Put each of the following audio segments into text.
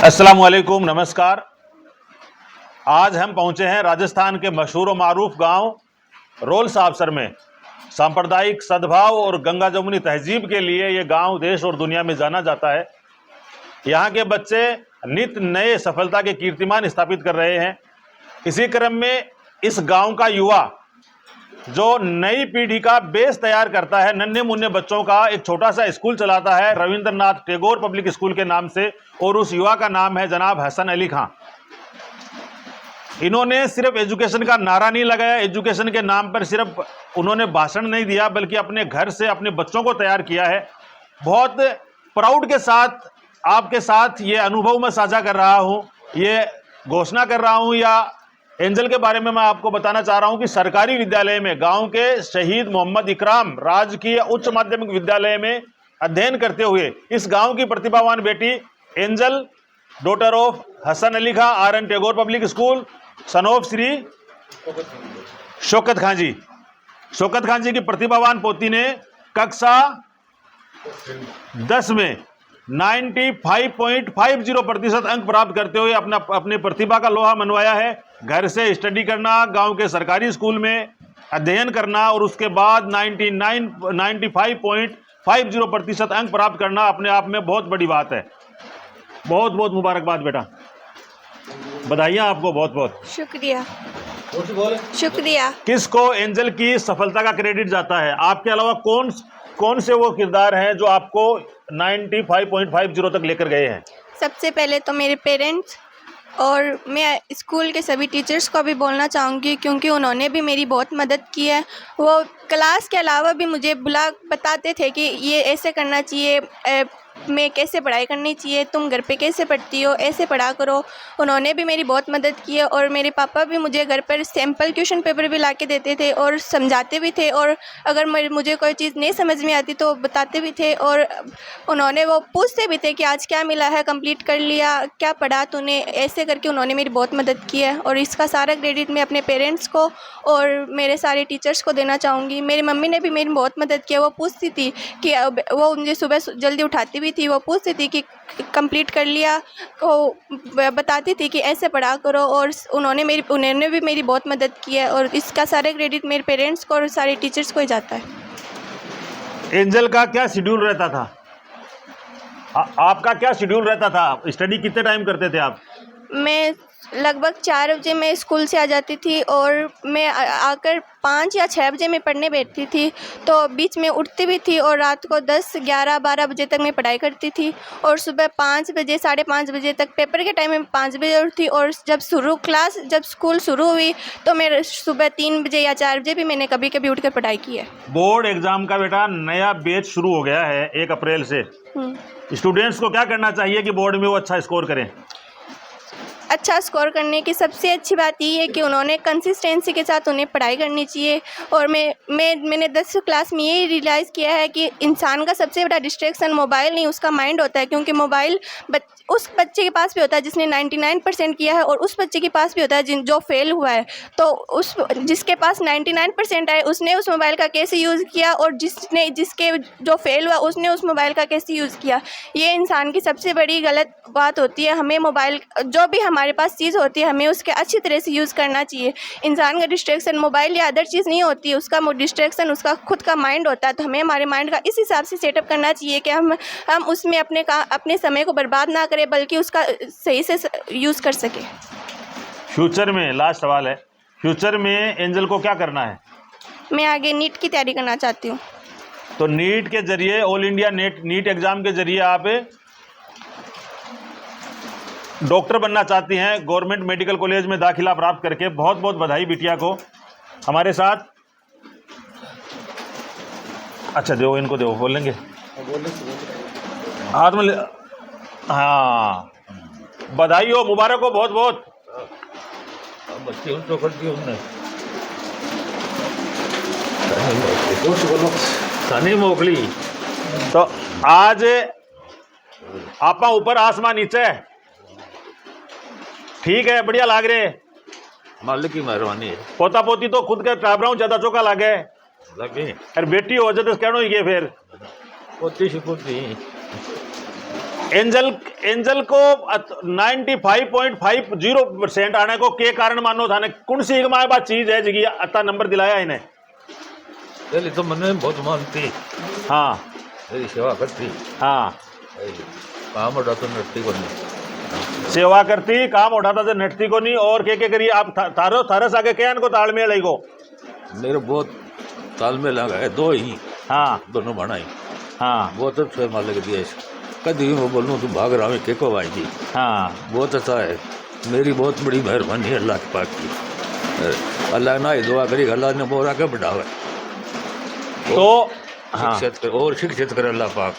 अस्सलाम वालेकुम, नमस्कार। आज हम पहुंचे हैं राजस्थान के मशहूर व मारूफ गांव रोल साबसर में। सांप्रदायिक सद्भाव और गंगा जमुनी तहजीब के लिए ये गांव देश और दुनिया में जाना जाता है। यहाँ के बच्चे नित नए सफलता के कीर्तिमान स्थापित कर रहे हैं। इसी क्रम में इस गांव का युवा जो नई पीढ़ी का बेस तैयार करता है, नन्हे मुन्ने बच्चों का एक छोटा सा स्कूल चलाता है रविंद्रनाथ टैगोर पब्लिक स्कूल के नाम से, और उस युवा का नाम है जनाब हसन अली खां। इन्होंने सिर्फ एजुकेशन का नारा नहीं लगाया, एजुकेशन के नाम पर सिर्फ उन्होंने भाषण नहीं दिया, बल्कि अपने घर से अपने बच्चों को तैयार किया है। बहुत प्राउड के साथ आपके साथ ये अनुभव मैं साझा कर रहा हूँ, ये घोषणा कर रहा हूँ, या एंजल के बारे में मैं आपको बताना चाह रहा हूं कि सरकारी विद्यालय में, गांव के शहीद मोहम्मद इकराम राजकीय उच्च माध्यमिक विद्यालय में अध्ययन करते हुए इस गांव की प्रतिभावान बेटी Angel, daughter of Hasan Ali Khan, RN Tagore public school, son of Shri Shaukat Khan ji. Shaukat Khan ji की प्रतिभावान पोती ने कक्षा 10 में 95.50% अंक प्राप्त करते हुए अपने प्रतिभा का लोहा मनवाया है। घर से स्टडी करना, गांव के सरकारी स्कूल में अध्ययन करना और उसके बाद 95.50% अंक प्राप्त करना अपने आप में बहुत बड़ी बात है। बहुत बहुत मुबारकबाद बेटा, बधाइयाँ आपको, बहुत बहुत शुक्रिया। शुक्रिया। किसको एंजल की सफलता का क्रेडिट जाता है? आपके अलावा कौन से वो किरदार हैं जो आपको 95.50 तक लेकर गए हैं? सबसे पहले तो मेरे पेरेंट्स, और मैं स्कूल के सभी टीचर्स को भी बोलना चाहूँगी क्योंकि उन्होंने भी मेरी बहुत मदद की है। वो क्लास के अलावा भी मुझे बताते थे कि ये ऐसे करना चाहिए, मैं कैसे पढ़ाई करनी चाहिए, तुम घर पे कैसे पढ़ती हो, ऐसे पढ़ा करो। उन्होंने भी मेरी बहुत मदद की है। और मेरे पापा भी मुझे घर पर सैम्पल क्वेश्चन पेपर भी ला के देते थे और समझाते भी थे, और अगर मुझे कोई चीज़ नहीं समझ में आती तो बताते भी थे। और उन्होंने वो पूछते भी थे कि आज क्या मिला है, कंप्लीट कर लिया, क्या पढ़ा तूने, ऐसे करके उन्होंने मेरी बहुत मदद की है। और इसका सारा क्रेडिट मैं अपने पेरेंट्स को और मेरे सारे टीचर्स को देना चाहूँगी। मेरी मम्मी ने भी मेरी बहुत मदद की है। वो पूछती थी कि वो मुझे सुबह जल्दी उठाती भी थी, वो पूछती थी कि कंप्लीट कर लिया, वो बताती थी कि ऐसे पढ़ा करो। और उन्होंने भी मेरी बहुत मदद की है। और इसका सारा क्रेडिट मेरे पेरेंट्स को और सारे टीचर्स को ही जाता है। एंजल का क्या शेड्यूल रहता था? आपका क्या शेड्यूल रहता था? स्टडी कितने टाइम करते थे आप? मैं लगभग 4 बजे मैं स्कूल से आ जाती थी और मैं आकर 5 या 6 बजे मैं पढ़ने बैठती थी। तो बीच में उठती भी थी और रात को 10, 11, 12 बजे तक मैं पढ़ाई करती थी। और सुबह 5 बजे, 5:30 बजे तक, पेपर के टाइम में 5 बजे उठती। और जब स्कूल शुरू हुई तो मैं सुबह 3 बजे या 4 बजे भी मैंने कभी कभी उठकर पढ़ाई की है। बोर्ड एग्जाम का बेटा नया बैच शुरू हो गया है 1 अप्रैल से। स्टूडेंट्स को क्या करना चाहिए कि बोर्ड में वो अच्छा स्कोर करें? अच्छा स्कोर करने की सबसे अच्छी बात ये है कि उन्होंने कंसिस्टेंसी के साथ उन्हें पढ़ाई करनी चाहिए। और मैंने 10वीं क्लास में ये रियलाइज़ किया है कि इंसान का सबसे बड़ा डिस्ट्रैक्शन मोबाइल नहीं, उसका माइंड होता है। क्योंकि मोबाइल उस बच्चे के पास भी होता है जिसने 99% किया है, और उस बच्चे के पास भी होता है जो फेल हुआ है। तो जिसके पास 99% आए उसने उस मोबाइल का कैसे यूज़ किया, और जिसके जो फेल हुआ उसने उस मोबाइल का कैसे यूज़ किया। ये इंसान की सबसे बड़ी गलत बात होती है। हमें मोबाइल, जो भी हमारे पास चीज़ होती है, हमें उसके अच्छी तरह से यूज़ करना चाहिए। इंसान का डिस्ट्रैक्शन मोबाइल या अदर चीज़ नहीं होती है, उसका डिस्ट्रैक्शन उसका खुद का माइंड होता है। तो हमें हमारे माइंड का इस हिसाब से सेटअप करना चाहिए कि हम उसमें अपने समय को बर्बाद ना करें, बल्कि उसका सही से यूज़ कर सके। फ्यूचर में, लास्ट सवाल है, फ्यूचर में एंजल को क्या करना है? मैं आगे नीट की तैयारी करना चाहती हूँ। तो नीट के जरिए, ऑल इंडिया नीट एग्जाम के जरिए आप डॉक्टर बनना चाहती हैं, गवर्नमेंट मेडिकल कॉलेज में दाखिला प्राप्त करके। बहुत बहुत बधाई बिटिया को। हमारे साथ, अच्छा दो, इनको दो, बोल लेंगे हाथ में। हाँ, बधाई हो, मुबारक हो, बहुत बहुत। बच्चे तो कर दिए हमने, खाने मोकली। तो आज आपा ऊपर आसमान नीचे, ठीक है, बढ़िया लाग रहे। मालिक की मेहरबानी है। पोता पोती तो खुद के टाबराऊ ज्यादा चौका लागे लगे, अरे बेटी हो जाए तो कहना ही फिर पोती से पोती एंजल को 95.50% आने को के कारण मानो थाने कौन सी एक माए बात चीज है जिगी अता नंबर दिलाया इन्हें? पहले तो मैंने बहुत मानती, हाँ मेरी सेवा करती, हाँ काम उड़ा तो नृत्य को नहीं, सेवा करती, काम उठाता तो नटती को नहीं। और के करिए आप थारस आगे क्या इनको तालमेल है को? मेरे बहुत तालमेल लगा है, दो ही, हाँ दोनों बनाई, हाँ बहुत अच्छा माल लग दिया। कभी भी मैं बोलूँ तू भाग रहा है के को भाई, हाँ बहुत अच्छा है। मेरी बहुत बड़ी मेहरबानी है अल्लाह के पाक की। अल्लाह ना ही दुआ करी, अल्लाह ने मोरा के बढ़ावे तो हाँ शिक्षित कर अल्लाह पाक।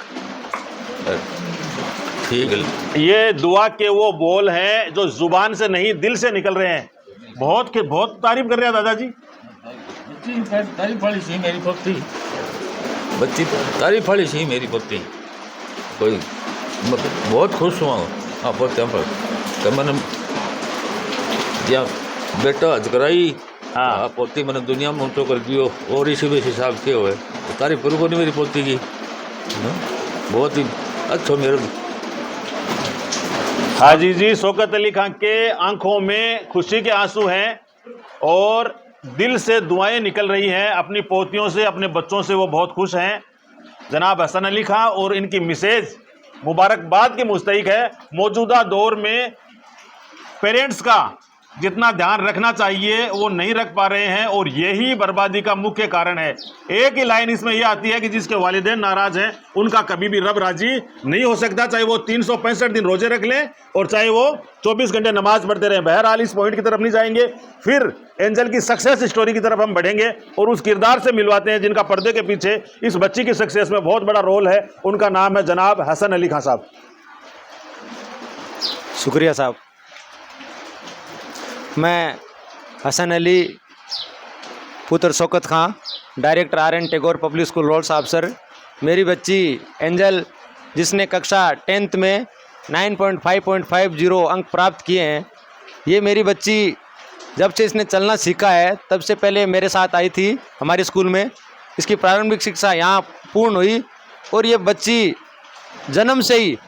ठीक है, ये दुआ के वो बोल हैं जो जुबान से नहीं दिल से निकल रहे हैं। बहुत तारीफ कर रहे हैं दादाजी। तारीफ वाली सी मेरी पोती, बच्ची तारीफ वाली सी मेरी पोती, कोई बहुत खुश हुआ हाँ पोत्या पर। तो मैंने बेटा हज कराई, हाँ पोती मैंने दुनिया में ऊँचो कर दियो और इसी भी हिसाब के हुए तारीफ करूँ को नहीं मेरी पोती की, बहुत ही अच्छा। मेरे हाजी जी शौकत अली खान के आंखों में खुशी के आंसू हैं और दिल से दुआएं निकल रही हैं अपनी पोतियों से, अपने बच्चों से। वो बहुत खुश हैं। जनाब हसन अली खान और इनकी मिसेज मुबारकबाद के मुस्तहिक है। मौजूदा दौर में पेरेंट्स का जितना ध्यान रखना चाहिए वो नहीं रख पा रहे हैं और यही बर्बादी का मुख्य कारण है। एक ही लाइन इसमें यह आती है कि जिसके वालिदैन नाराज हैं उनका कभी भी रब राजी नहीं हो सकता, चाहे वो 365 दिन रोजे रख लें और चाहे वो 24 घंटे नमाज पढ़ते रहें। बहरहाल इस पॉइंट की तरफ नहीं जाएंगे, फिर एंजल की सक्सेस स्टोरी की तरफ हम बढ़ेंगे और उस किरदार से मिलवाते हैं जिनका पर्दे के पीछे इस बच्ची की सक्सेस में बहुत बड़ा रोल है। उनका नाम है जनाब हसन अली खान साहब। शुक्रिया साहब। मैं हसन अली पुत्र Shaukat Khan, director RN Tagore public school roll साहब सर। मेरी बच्ची एंजल जिसने कक्षा 10th में 9.550 अंक प्राप्त किए हैं, ये मेरी बच्ची जब से इसने चलना सीखा है तब से पहले मेरे साथ आई थी हमारे स्कूल में। इसकी प्रारंभिक शिक्षा यहाँ पूर्ण हुई और ये बच्ची जन्म से ही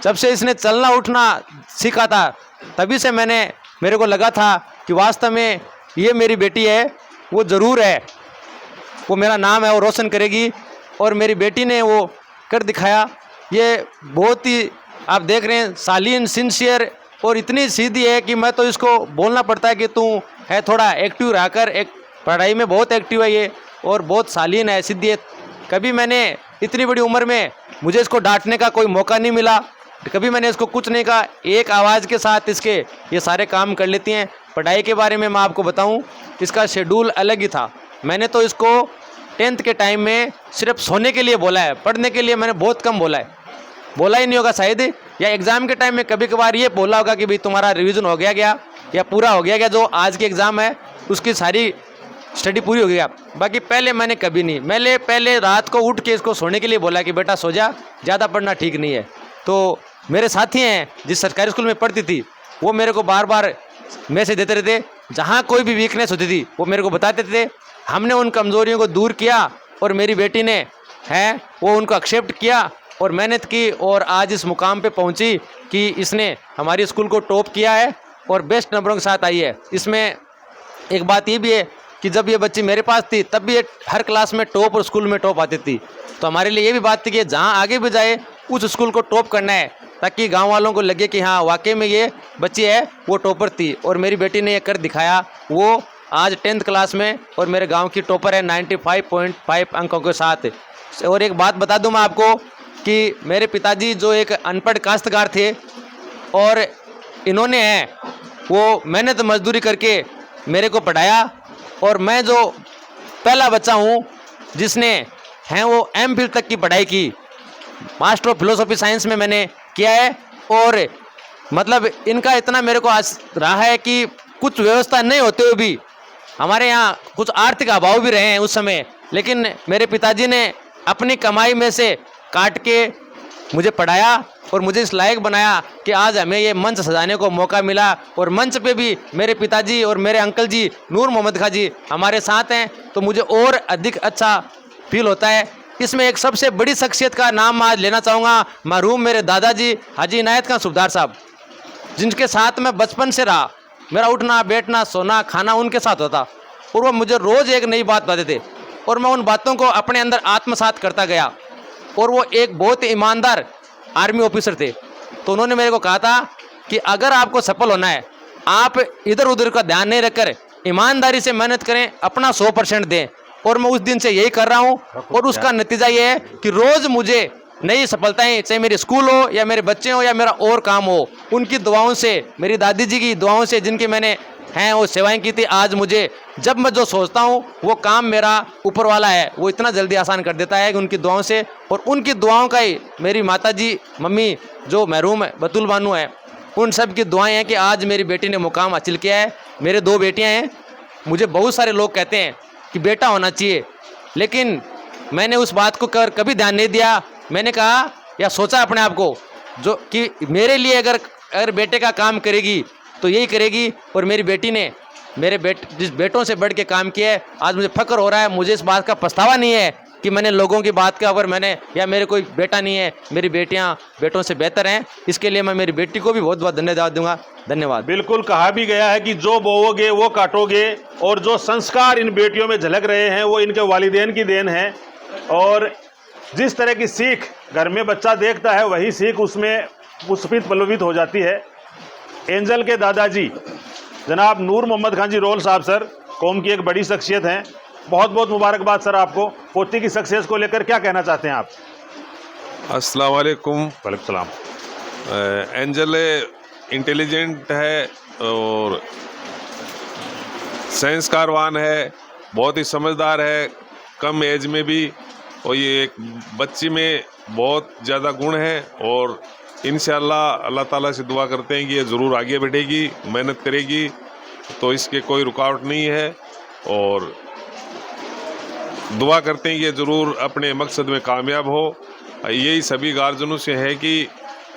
जब से इसने चलना उठना सीखा था तभी से मेरे को लगा था कि वास्तव में ये मेरी बेटी है, वो ज़रूर है, वो मेरा नाम है वो रोशन करेगी। और मेरी बेटी ने वो कर दिखाया। ये बहुत ही आप देख रहे हैं सालीन, सिंसियर और इतनी सीधी है कि मैं तो इसको बोलना पड़ता है कि तू है थोड़ा एक्टिव रहकर, एक पढ़ाई में बहुत एक्टिव है ये और बहुत सालीन है, सीधी है। कभी मैंने इतनी बड़ी उम्र में मुझे इसको डांटने का कोई मौका नहीं मिला, कभी मैंने इसको कुछ नहीं कहा। एक आवाज़ के साथ इसके ये सारे काम कर लेती हैं। पढ़ाई के बारे में मैं आपको बताऊं, इसका शेड्यूल अलग ही था। मैंने तो इसको 10th के टाइम में सिर्फ सोने के लिए बोला है, पढ़ने के लिए मैंने बहुत कम बोला है। बोला ही नहीं होगा शायद, या एग्ज़ाम के टाइम में कभी कभार ये बोला होगा कि भाई तुम्हारा रिवीजन हो गया या पूरा हो गया, जो आज के एग्ज़ाम है उसकी सारी स्टडी पूरी हो गया। बाकी पहले मैंने कभी नहीं, मैंने पहले रात को उठ के इसको सोने के लिए बोला कि बेटा सो जा, ज़्यादा पढ़ना ठीक नहीं है। तो मेरे साथी हैं जिस सरकारी स्कूल में पढ़ती थी वो मेरे को बार बार मैसेज देते रहते, जहाँ कोई भी वीकनेस होती थी वो मेरे को बताते थे। हमने उन कमज़ोरियों को दूर किया और मेरी बेटी ने वो उनको एक्सेप्ट किया और मेहनत की और आज इस मुकाम पे पहुंची कि इसने हमारी स्कूल को टॉप किया है और बेस्ट नंबरों के साथ आई है। इसमें एक बात ये भी है कि जब ये बच्ची मेरे पास थी तब भी ये हर क्लास में टॉप और स्कूल में टॉप आती थी। तो हमारे लिए ये भी बात थी कि जहाँ आगे भी जाए उस स्कूल को टॉप करना है, ताकि गांव वालों को लगे कि हाँ वाकई में ये बच्ची है वो टॉपर थी। और मेरी बेटी ने ये कर दिखाया। वो आज 10th क्लास में और मेरे गांव की टॉपर है 95.5 अंकों के साथ। और एक बात बता दूं मैं आपको कि मेरे पिताजी जो एक अनपढ़ काश्तकार थे और इन्होंने वो मेहनत मजदूरी करके मेरे को पढ़ाया और मैं जो पहला बच्चा हूँ जिसने वो MPhil तक की पढ़ाई की, मास्टर ऑफ फिलोसॉफी साइंस में मैंने किया है। और मतलब इनका इतना मेरे को आज रहा है कि कुछ व्यवस्था नहीं होते हुए भी हमारे यहाँ कुछ आर्थिक अभाव भी रहे हैं उस समय, लेकिन मेरे पिताजी ने अपनी कमाई में से काट के मुझे पढ़ाया और मुझे इस लायक बनाया कि आज हमें ये मंच सजाने को मौका मिला। और मंच पे भी मेरे पिताजी और मेरे अंकल जी नूर मोहम्मद खां जी हमारे साथ हैं, तो मुझे और अधिक अच्छा फील होता है इसमें एक सबसे बड़ी शख्सियत का नाम आज लेना चाहूँगा, मरहूम मेरे दादाजी हाजी इनायत खान सूबेदार साहब, जिनके साथ मैं बचपन से रहा। मेरा उठना बैठना सोना खाना उनके साथ होता और वो मुझे रोज़ एक नई बात बताते थे और मैं उन बातों को अपने अंदर आत्मसात करता गया। और वो एक बहुत ही ईमानदार आर्मी ऑफिसर थे। तो उन्होंने मेरे को कहा था कि अगर आपको सफल होना है, आप इधर उधर का ध्यान नहीं रखकर ईमानदारी से मेहनत करें, अपना 100% दें। और मैं उस दिन से यही कर रहा हूँ और उसका नतीजा ये है कि रोज़ मुझे नई सफलताएं, चाहे मेरे स्कूल हो या मेरे बच्चे हो या मेरा और काम हो, उनकी दुआओं से, मेरी दादी जी की दुआओं से, जिनकी मैंने हैं वो सेवाएं की थी, आज मुझे जब मैं जो सोचता हूँ वो काम मेरा ऊपर वाला है वो इतना जल्दी आसान कर देता है कि उनकी दुआओं से। और उनकी दुआओं का ही मेरी माताजी मम्मी जो मरहूम है बतुल बानू है, उन सब की दुआएं हैं कि आज मेरी बेटी ने मुकाम हासिल किया है। मेरे 2 बेटियां हैं। मुझे बहुत सारे लोग कहते हैं कि बेटा होना चाहिए, लेकिन मैंने उस बात को कभी ध्यान नहीं दिया। मैंने कहा या सोचा अपने आप को जो कि मेरे लिए अगर बेटे का काम करेगी तो यही करेगी। और मेरी बेटी ने जिस बेटों से बढ़ के काम किया है, आज मुझे फक्र हो रहा है। मुझे इस बात का पछतावा नहीं है कि मैंने लोगों की बात के ऊपर या मेरे कोई बेटा नहीं है, मेरी बेटियां बेटों से बेहतर हैं। इसके लिए मैं मेरी बेटी को भी बहुत बहुत धन्यवाद दूंगा। धन्यवाद। बिल्कुल, कहा भी गया है कि जो बोओगे वो काटोगे, और जो संस्कार इन बेटियों में झलक रहे हैं वो इनके वालिदैन की देन है। और जिस तरह की सीख घर में बच्चा देखता है वही सीख उसमें पुष्पित पल्लवित हो जाती है। एंजल के दादाजी जनाब नूर मोहम्मद खान जी रोल साहब सर कौम की एक बड़ी शख्सियत हैं। बहुत बहुत मुबारकबाद सर आपको। पोती की सक्सेस को लेकर क्या कहना चाहते हैं आप? अस्सलाम वालेकुम। वालेकुम सलाम। एंजल इंटेलिजेंट है और संस्कारवान है, बहुत ही समझदार है कम एज में भी, और ये एक बच्ची में बहुत ज़्यादा गुण है। और इंशाअल्लाह अल्लाह ताला से दुआ करते हैं कि ये ज़रूर आगे बढ़ेगी, मेहनत करेगी, तो इसके कोई रुकावट नहीं है। और दुआ करते हैं कि ये ज़रूर अपने मकसद में कामयाब हो। यही सभी गार्जियनों से है कि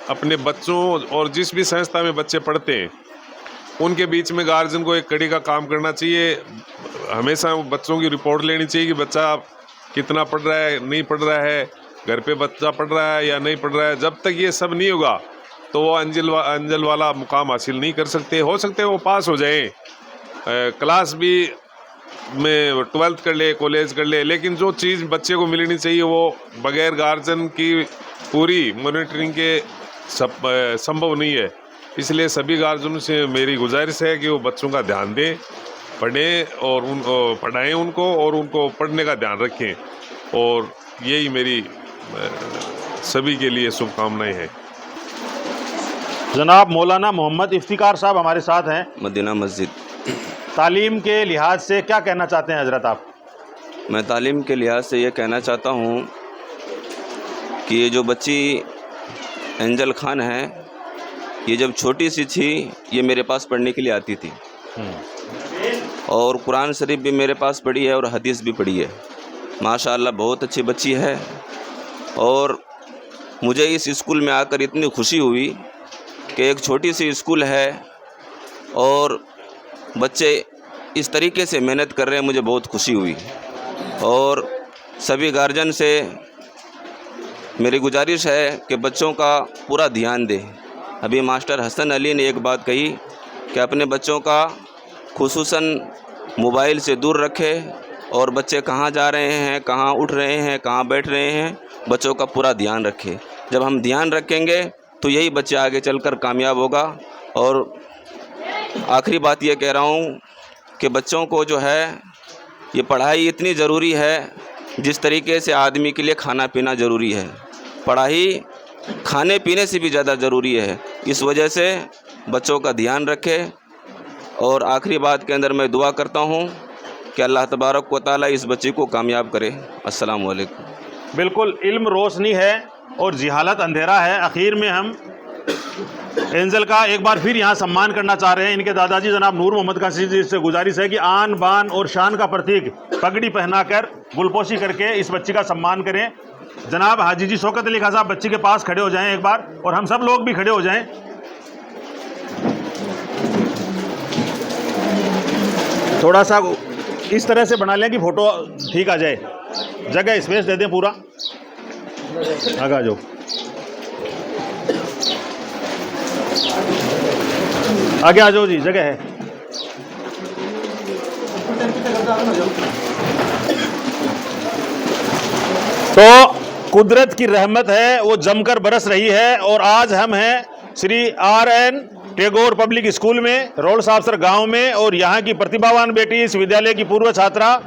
अपने बच्चों और जिस भी संस्था में बच्चे पढ़ते हैं उनके बीच में गार्जियन को एक कड़ी का काम करना चाहिए। हमेशा बच्चों की रिपोर्ट लेनी चाहिए कि बच्चा कितना पढ़ रहा है, नहीं पढ़ रहा है, घर पे बच्चा पढ़ रहा है या नहीं पढ़ रहा है। जब तक ये सब नहीं होगा तो वो अंजल वाला मुकाम हासिल नहीं कर सकते। हो सकते हैं वो पास हो जाएं, क्लास भी में 12th कर ले, कॉलेज कर ले, लेकिन जो चीज़ बच्चे को मिलनी चाहिए वो बगैर गार्जियन की पूरी मॉनिटरिंग के संभव नहीं है। इसलिए सभी गार्जियनों से मेरी गुजारिश है कि वो बच्चों का ध्यान दें, पढ़ें और उनको पढ़ाएं उनको, और उनको पढ़ने का ध्यान रखें। और यही मेरी सभी के लिए शुभकामनाएं हैं। जनाब मौलाना मोहम्मद इफ्तिकार साहब हमारे साथ हैं। मदीना मस्जिद। तालीम के लिहाज से क्या कहना चाहते हैं हजरत आप? मैं तालीम के लिहाज से ये कहना चाहता हूँ कि ये जो बच्ची एंजल खान है, ये जब छोटी सी थी ये मेरे पास पढ़ने के लिए आती थी और कुरान शरीफ भी मेरे पास पढ़ी है और हदीस भी पढ़ी है। माशाअल्लाह बहुत अच्छी बच्ची है। और मुझे इस स्कूल में आकर इतनी खुशी हुई कि एक छोटी सी स्कूल है और बच्चे इस तरीके से मेहनत कर रहे हैं, मुझे बहुत खुशी हुई। और सभी गार्जियन से मेरी गुजारिश है कि बच्चों का पूरा ध्यान दें। अभी मास्टर हसन अली ने एक बात कही कि अपने बच्चों का खुसूसन मोबाइल से दूर रखें और बच्चे कहाँ जा रहे हैं, कहाँ उठ रहे हैं, कहाँ बैठ रहे हैं, बच्चों का पूरा ध्यान रखें। जब हम ध्यान रखेंगे तो यही बच्चे आगे चलकर कामयाब होगा। और आखिरी बात ये कह रहा हूँ कि बच्चों को जो है ये पढ़ाई इतनी ज़रूरी है जिस तरीके से आदमी के लिए खाना पीना ज़रूरी है, पढ़ाई खाने पीने से भी ज़्यादा ज़रूरी है। इस वजह से बच्चों का ध्यान रखें। और आखिरी बात के अंदर मैं दुआ करता हूँ कि अल्लाह तबारक व तआला इस बच्ची को कामयाब करे। अस्सलाम वालेकुम। बिल्कुल, इल्म रोशनी है और जिहालत अंधेरा है। आखिर में हम एंजल का एक बार फिर यहाँ सम्मान करना चाह रहे हैं। इनके दादाजी जनाब नूर मोहम्मद खान जी से गुजारिश है कि आन बान और शान का प्रतीक पगड़ी पहनाकर गुलपोशी करके इस बच्ची का सम्मान करें। जनाब हाजी जी शौकत अली खान साहब बच्ची के पास खड़े हो जाएं एक बार, और हम सब लोग भी खड़े हो जाएं। थोड़ा सा इस तरह से बना लें कि फ़ोटो ठीक आ जाए। जगह स्पेस दे दें पूरा, आगे आ जाओ। आगे आ जाओ जी, जगह है। तो कुदरत की रहमत है वो जमकर बरस रही है और आज हम हैं Shri RN Tagore public school में, रोल साबसर गांव में, और यहाँ की प्रतिभावान बेटी इस विद्यालय की पूर्व छात्रा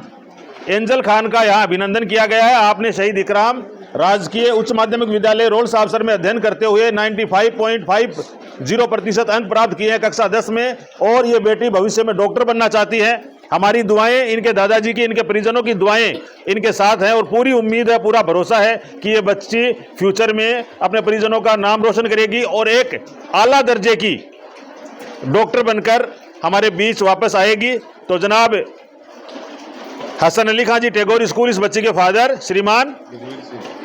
एंजल खान का यहाँ अभिनंदन किया गया है। आपने शहीद इकराम राजकीय उच्च माध्यमिक विद्यालय रोल साबसर में अध्ययन करते हुए 95.50% अंक प्राप्त किए हैं कक्षा 10 में, और ये बेटी भविष्य में डॉक्टर बनना चाहती है। हमारी दुआएं, इनके दादाजी की, इनके परिजनों की दुआएं इनके साथ हैं और पूरी उम्मीद है, पूरा भरोसा है कि ये बच्ची फ्यूचर में अपने परिजनों का नाम रोशन करेगी और एक आला दर्जे की डॉक्टर बनकर हमारे बीच वापस आएगी। तो जनाब हसन अली खान जी टैगोर स्कूल, इस बच्चे के फादर श्रीमान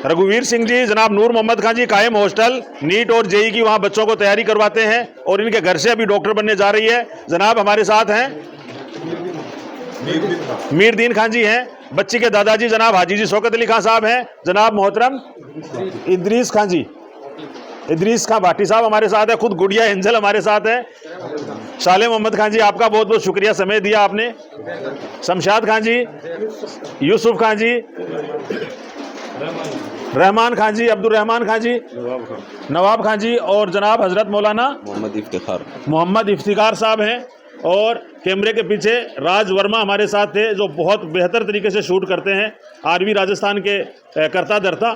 रघुवीर सिंह जी, जनाब नूर मोहम्मद खान जी कायम हॉस्टल नीट और जेई की वहाँ बच्चों को तैयारी करवाते हैं और इनके घर से अभी डॉक्टर बनने जा रही है। जनाब हमारे साथ हैं मीरदीन खान जी हैं, बच्ची के दादाजी जनाब हाजी जी शौकत अली खान साहब हैं, जनाब मोहतरम इदरीस खान जी, इदरीस खान भाटी साहब हमारे साथ है, खुद गुड़िया एंजल हमारे साथ है, साले मोहम्मद खान जी आपका बहुत बहुत शुक्रिया, समय दिया आपने, शमशाद खान जी, यूसुफ खान जी, रहमान खान जी, अब्दुल रहमान खान जी, नवाब खान जी, और जनाब हजरत मौलाना मोहम्मद इफ्तिखार साहब हैं। और कैमरे के पीछे राज वर्मा हमारे साथ थे जो बहुत बेहतर तरीके से शूट करते हैं, आरवी राजस्थान के करता धरता।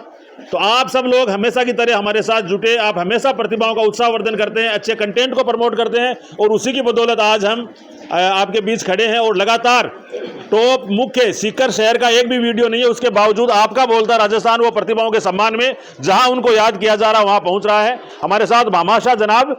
तो आप सब लोग हमेशा की तरह हमारे साथ जुटे, आप हमेशा प्रतिभाओं का उत्साहवर्धन करते हैं, अच्छे कंटेंट को प्रमोट करते हैं और उसी की बदौलत आज हम आपके बीच खड़े हैं। और लगातार टॉप मुख्य सीकर शहर का एक भी वीडियो नहीं है, उसके बावजूद आपका बोलता राजस्थान वो प्रतिभाओं के सम्मान में जहां उनको याद किया जा रहा वहां पहुंच रहा है। हमारे साथ भामाशाह जनाब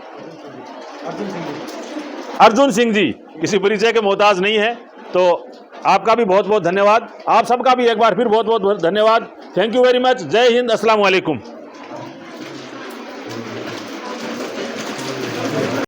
अर्जुन सिंह जी किसी परिचय के मोहताज नहीं है, तो आपका भी बहुत बहुत धन्यवाद। आप सबका भी एक बार फिर बहुत बहुत धन्यवाद। Thank you very much. जय हिंद, अस्सलाम वालेकुम।